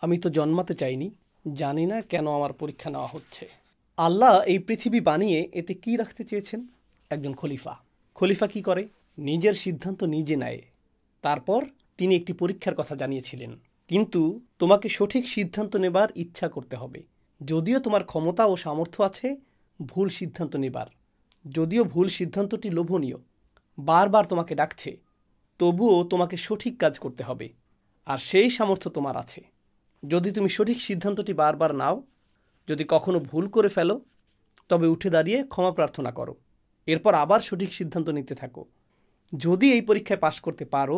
আমি তো জন্মাতে চাইনি, জানি না কেন আমার পরীক্ষা নেওয়া হচ্ছে। আল্লাহ এই পৃথিবী বানিয়ে এতে কি রাখতে চেয়েছেন? একজন খলিফা। খলিফা কি করে? নিজের সিদ্ধান্ত নিজে নেয়। তারপর তিনি একটি পরীক্ষার কথা জানিয়েছিলেন, কিন্তু তোমাকে সঠিক সিদ্ধান্ত নেবার ইচ্ছা করতে হবে। যদিও তোমার ক্ষমতা ও সামর্থ্য আছে ভুল সিদ্ধান্ত নেবার, যদিও ভুল সিদ্ধান্তটি লোভনীয়, বারবার তোমাকে ডাকছে, তবুও তোমাকে সঠিক কাজ করতে হবে। আর সেই সামর্থ্য তোমার আছে। যদি তুমি সঠিক সিদ্ধান্তটি বারবার নাও, যদি কখনো ভুল করে ফেলো, তবে উঠে দাঁড়িয়ে ক্ষমা প্রার্থনা করো, এরপর আবার সঠিক সিদ্ধান্ত নিতে থাকো। যদি এই পরীক্ষায় পাশ করতে পারো,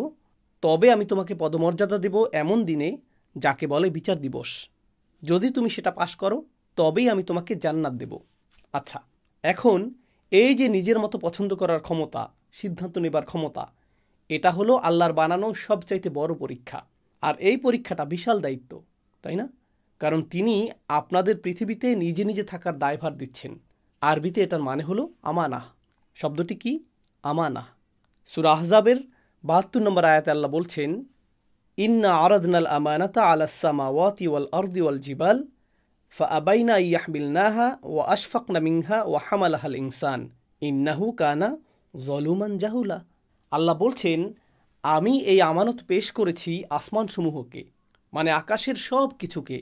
তবে আমি তোমাকে পদমর্যাদা দেব এমন দিনে, যাকে বলে বিচার দিবস। যদি তুমি সেটা পাশ করো, তবেই আমি তোমাকে জান্নাত দেব। আচ্ছা, এখন এই যে নিজের মতো পছন্দ করার ক্ষমতা, সিদ্ধান্ত নেবার ক্ষমতা, এটা হলো আল্লাহর বানানো সবচাইতে বড় পরীক্ষা। আর এই পরীক্ষাটা বিশাল দায়িত্ব, তাই না? কারণ তিনি আপনাদের পৃথিবীতে নিজে নিজে থাকার দায়ভার দিচ্ছেন। আরবিতে এটার মানে হলো আমানাহ। শব্দটি কি? আমানাহ। সূরা আহজাবের ৭২ নম্বর আয়াতে আল্লাহ বলছেন, ইন্না আরাদনাল আমানাতা আলাস সামাওয়াতি ওয়াল আরদি ওয়াল জিবাল ফাআবাইনা ইয়াহমিলনাহা ওয়া আশফাকনা মিনহা ওয়া হামালাহাল ইনসান ইন্নাহু কানা যলুমান জাহুলা। আল্লাহ বলছেন, আমি এই আমানত পেশ করেছি আসমানসমূহকে, মানে আকাশের সব কিছুকে,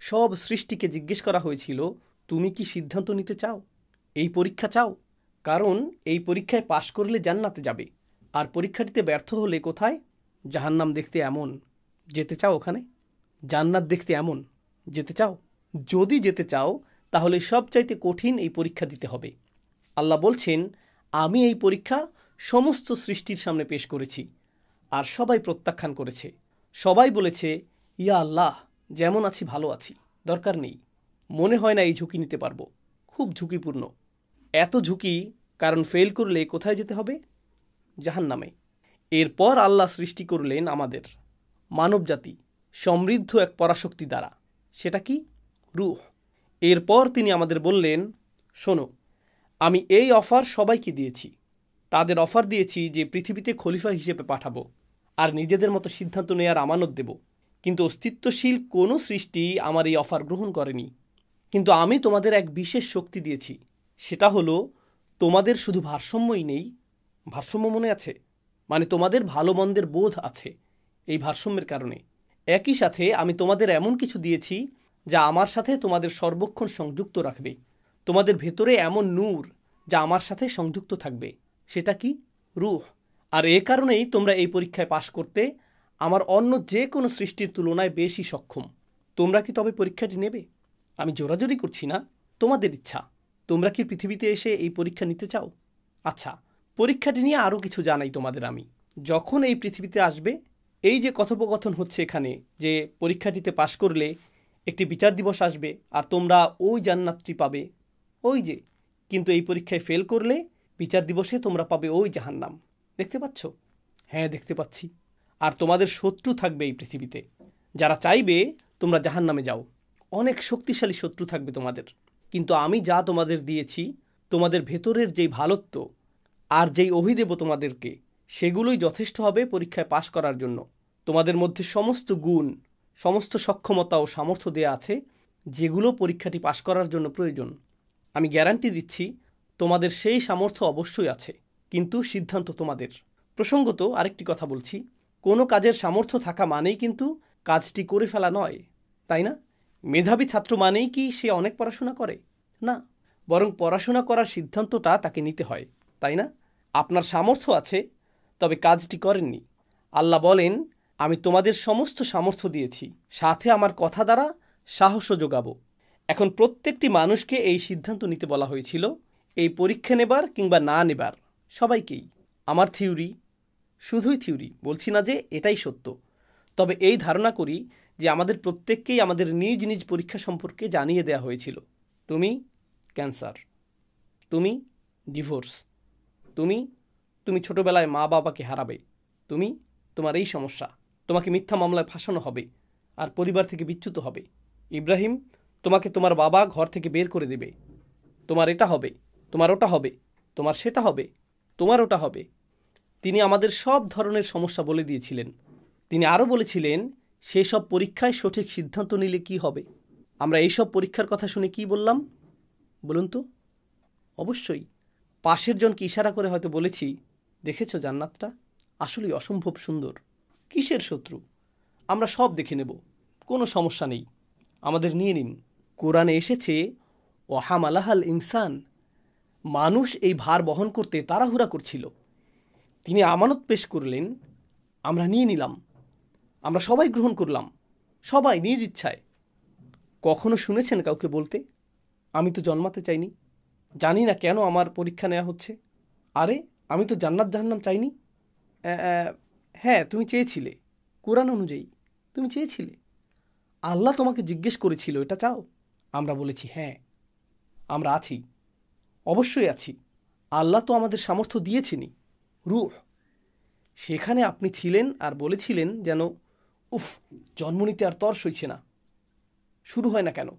সব সৃষ্টিকে জিজ্ঞেস করা হয়েছিল, তুমি কি সিদ্ধান্ত নিতে চাও? এই পরীক্ষা চাও? কারণ এই পরীক্ষায় পাশ করলে জান্নাতে যাবে, আর পরীক্ষাটিতে ব্যর্থ হলে কোথায়? জাহান্নাম দেখতে এমন, যেতে চাও ওখানে? জান্নাত দেখতে এমন, যেতে চাও? যদি যেতে চাও, তাহলে সবচাইতে কঠিন এই পরীক্ষা দিতে হবে। আল্লাহ বলছেন, আমি এই পরীক্ষা সমস্ত সৃষ্টির সামনে পেশ করেছি, আর সবাই প্রত্যাখ্যান করেছে। সবাই বলেছে, ইয়া আল্লাহ, যেমন আছি ভালো আছি, দরকার নেই, মনে হয় না এই ঝুঁকি নিতে পারবো, খুব ঝুঁকিপূর্ণ। এত ঝুঁকি, কারণ ফেল করলে কোথায় যেতে হবে? জাহান্নামে। এরপর আল্লাহ সৃষ্টি করলেন আমাদের মানবজাতি সমৃদ্ধ এক পরাশক্তি দ্বারা। সেটা কি? রূহ। এরপর তিনি আমাদের বললেন, শোনো, আমি এই অফার সবাইকে দিয়েছি। তাদের অফার দিয়েছি যে পৃথিবীতে খলিফা হিসেবে পাঠাবো, আর নিজেদের মতো সিদ্ধান্ত নেওয়ার আমানত দেব। কিন্তু অস্তিত্বশীল কোনো সৃষ্টি আমার এই অফার গ্রহণ করেনি। কিন্তু আমি তোমাদের এক বিশেষ শক্তি দিয়েছি, সেটা হলো তোমাদের শুধু ভারসাম্যই নেই, ভারসাম্য মনে আছে, মানে তোমাদের ভালো মন্দের বোধ আছে এই ভারসাম্যের কারণে। একই সাথে আমি তোমাদের এমন কিছু দিয়েছি যা আমার সাথে তোমাদের সর্বক্ষণ সংযুক্ত রাখবে। তোমাদের ভেতরে এমন নূর যা আমার সাথে সংযুক্ত থাকবে। সেটা কি? রূহ। আর এ কারণেই তোমরা এই পরীক্ষায় পাশ করতে আমার অন্য যে কোনো সৃষ্টির তুলনায় বেশি সক্ষম। তোমরা কি তবে পরীক্ষাটি নেবে? আমি জোরাজোরি করছি না, তোমাদের ইচ্ছা। তোমরা কি পৃথিবীতে এসে এই পরীক্ষা নিতে চাও? আচ্ছা, পরীক্ষাটি নিয়ে আরও কিছু জানাই তোমাদের আমি। যখন এই পৃথিবীতে আসবে, এই যে কথোপকথন হচ্ছে এখানে, যে পরীক্ষাটিতে পাশ করলে একটি বিচার দিবস আসবে আর তোমরা ওই জান্নাতটি পাবে, ওই যে, কিন্তু এই পরীক্ষায় ফেল করলে বিচার দিবসে তোমরা পাবে ওই জাহান্নাম। দেখতে পাচ্ছ? হ্যাঁ, দেখতে পাচ্ছি। আর তোমাদের শত্রু থাকবে এই পৃথিবীতে, যারা চাইবে তোমরা জাহান্নামে যাও। অনেক শক্তিশালী শত্রু থাকবে তোমাদের। কিন্তু আমি যা তোমাদের দিয়েছি, তোমাদের ভেতরের যেই ভালোত্ব আর যেই অভি দেব তোমাদেরকে, সেগুলোই যথেষ্ট হবে পরীক্ষায় পাশ করার জন্য। তোমাদের মধ্যে সমস্ত গুণ, সমস্ত সক্ষমতা ও সামর্থ্য দেয়া আছে, যেগুলো পরীক্ষাটি পাশ করার জন্য প্রয়োজন। আমি গ্যারান্টি দিচ্ছি, তোমাদের সেই সামর্থ্য অবশ্যই আছে, কিন্তু সিদ্ধান্ত তোমাদের। প্রসঙ্গত আরেকটি কথা বলছি, কোনো কাজের সামর্থ্য থাকা মানেই কিন্তু কাজটি করে ফেলা নয়, তাই না? মেধাবী ছাত্র মানেই কি সে অনেক পড়াশোনা করে? না, বরং পড়াশোনা করার সিদ্ধান্তটা তাকে নিতে হয়, তাই না? আপনার সামর্থ্য আছে, তবে কাজটি করেননি। আল্লাহ বলেন, আমি তোমাদের সমস্ত সামর্থ্য দিয়েছি, সাথে আমার কথা দ্বারা সাহসও যোগাবো। এখন প্রত্যেকটি মানুষকে এই সিদ্ধান্ত নিতে বলা হয়েছিল, এই পরীক্ষা নেবার কিংবা না নেবার, সবাইকেই। আমার থিওরি, শুধুই থিওরি, বলছি না যে এটাই সত্য, তবে এই ধারণা করি যে আমাদের প্রত্যেককেই আমাদের নিজ নিজ পরীক্ষা সম্পর্কে জানিয়ে দেওয়া হয়েছিল। তুমি ক্যান্সার, তুমি ডিভোর্স, তুমি ছোটবেলায় মা বাবাকে হারাবে, তোমার এই সমস্যা, তোমাকে মিথ্যা মামলায় ফাঁসানো হবে আর পরিবার থেকে বিচ্যুত হবে। ইব্রাহিম, তোমাকে তোমার বাবা ঘর থেকে বের করে দেবে, তোমার এটা হবে, তোমার ওটা হবে, তোমার সেটা হবে, তোমার ওটা হবে। তিনি আমাদের সব ধরনের সমস্যা বলে দিয়েছিলেন। তিনি আরও বলেছিলেন, সেসব পরীক্ষায় সঠিক সিদ্ধান্ত নিলে কি হবে? আমরা এইসব পরীক্ষার কথা শুনে কি বললাম বলুন তো? অবশ্যই পাশের জনকে ইশারা করে হয়তো বলেছি, দেখেছো জান্নাতটা আসলেই অসম্ভব সুন্দর। কিসের শত্রু? আমরা সব দেখে নেব, কোনো সমস্যা নেই, আমাদের নিয়ে নিন। কোরআনে এসেছে ওয়াহামালাহাল ইনসান, মানুষ এই ভার বহন করতে তাড়াহুড়া করছিল, তিনি আমানত পেশ করলেন, আমরা নিয়ে নিলাম, আমরা সবাই গ্রহণ করলাম, সবাই নিজ ইচ্ছায়। কখনো শুনেছেন কাউকে বলতে, আমি তো জন্মাতে চাইনি, জানি না কেন আমার পরীক্ষা নেওয়া হচ্ছে? আরে আমি তো জান্নাত জাহান্নাম চাইনি। হ্যাঁ তুমি চেয়েছিলে, কোরআন অনুযায়ী তুমি চেয়েছিলে, আল্লাহ তোমাকে জিজ্ঞেস করেছিল এটা চাও। আমরা বলেছি হ্যাঁ, আমরা আছি, অবশ্যই আছি, আল্লাহ তো আমাদের সামর্থ্য দিয়েছেনই, রূহ। সেখানে আপনি ছিলেন আর বলেছিলেন যেন উফ, জন্ম নিতে আর তর সইছে না, শুরু হয় না কেন?